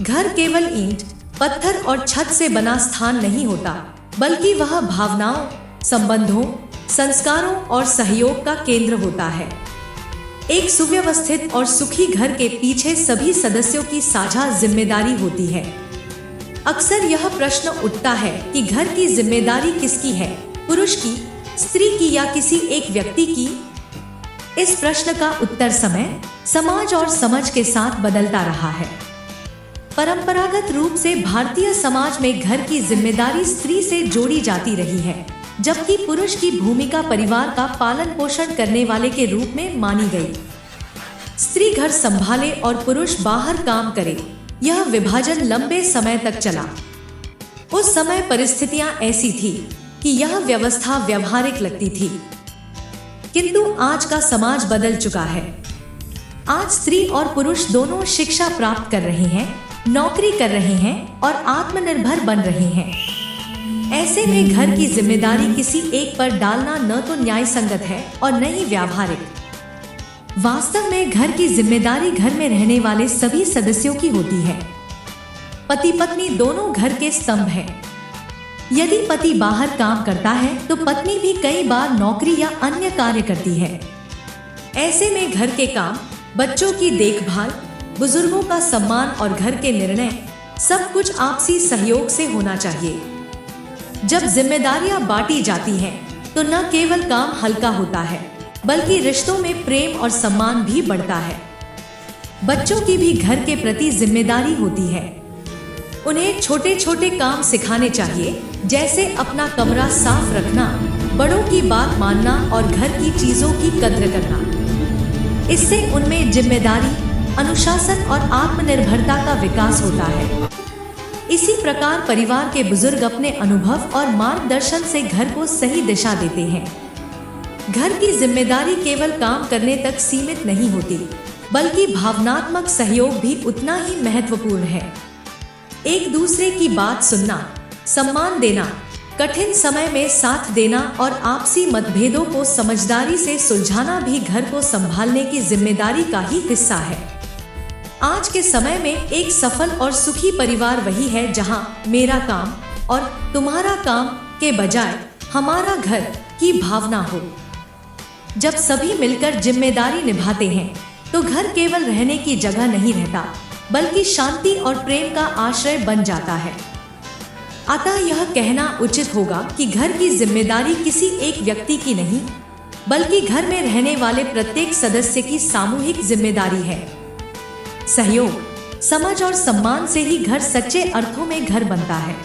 घर केवल ईंट, पत्थर और छत से बना स्थान नहीं होता, बल्कि वह भावनाओं, संबंधों, संस्कारों और सहयोग का केंद्र होता है। एक सुव्यवस्थित और सुखी घर के पीछे सभी सदस्यों की साझा जिम्मेदारी होती है। अक्सर यह प्रश्न उठता है कि घर की जिम्मेदारी किसकी है, पुरुष की, स्त्री की या किसी एक व्यक्ति की? इस प्रश्न का उत्तर समय, समाज और समझ के साथ बदलता रहा है। परंपरागत रूप से भारतीय समाज में घर की जिम्मेदारी स्त्री से जोड़ी जाती रही है, जबकि पुरुष की भूमिका परिवार का पालन पोषण करने वाले के रूप में मानी गई। स्त्री घर संभाले और पुरुष बाहर काम करे, यह विभाजन लंबे समय तक चला। उस समय परिस्थितियां ऐसी थी कि यह व्यवस्था व्यवहारिक लगती थी, किंतु आज का समाज बदल चुका है। आज स्त्री और पुरुष दोनों शिक्षा प्राप्त कर रहे हैं, नौकरी कर रहे हैं और आत्मनिर्भर बन रहे हैं। ऐसे में घर की जिम्मेदारी किसी एक पर डालना न तो न्याय संगत है और न ही व्यावहारिक। वास्तव में घर की जिम्मेदारी घर में रहने वाले सभी सदस्यों की होती है। पति पत्नी दोनों घर के स्तंभ हैं। यदि पति बाहर काम करता है तो पत्नी भी कई बार नौकरी या अन्य कार्य करती है। ऐसे में घर के काम, बच्चों की देखभाल, बुजुर्गों का सम्मान और घर के निर्णय, सब कुछ आपसी सहयोग से होना चाहिए। जब जिम्मेदारियां बांटी जाती हैं, तो न केवल काम हल्का होता है, बल्कि रिश्तों में प्रेम और सम्मान भी बढ़ता है। बच्चों की भी घर के प्रति जिम्मेदारी होती है। उन्हें छोटे छोटे काम सिखाने चाहिए, जैसे अपना कमरा साफ रखना, बड़ों की बात मानना और घर की चीजों की कद्र करना। इससे उनमें जिम्मेदारी, अनुशासन और आत्मनिर्भरता का विकास होता है। इसी प्रकार परिवार के बुजुर्ग अपने अनुभव और मार्गदर्शन से घर को सही दिशा देते हैं। घर की जिम्मेदारी केवल काम करने तक सीमित नहीं होती, बल्कि भावनात्मक सहयोग भी उतना ही महत्वपूर्ण है। एक दूसरे की बात सुनना, सम्मान देना, कठिन समय में साथ देना और आपसी मतभेदों को समझदारी से सुलझाना भी घर को संभालने की जिम्मेदारी का ही हिस्सा है। आज के समय में एक सफल और सुखी परिवार वही है जहां मेरा काम और तुम्हारा काम के बजाय हमारा घर की भावना हो। जब सभी मिलकर जिम्मेदारी निभाते हैं तो घर केवल रहने की जगह नहीं रहता, बल्कि शांति और प्रेम का आश्रय बन जाता है। अतः यह कहना उचित होगा कि घर की जिम्मेदारी किसी एक व्यक्ति की नहीं, बल्कि घर में रहने वाले प्रत्येक सदस्य की सामूहिक जिम्मेदारी है। सहयोग, समझ और सम्मान से ही घर सच्चे अर्थों में घर बनता है।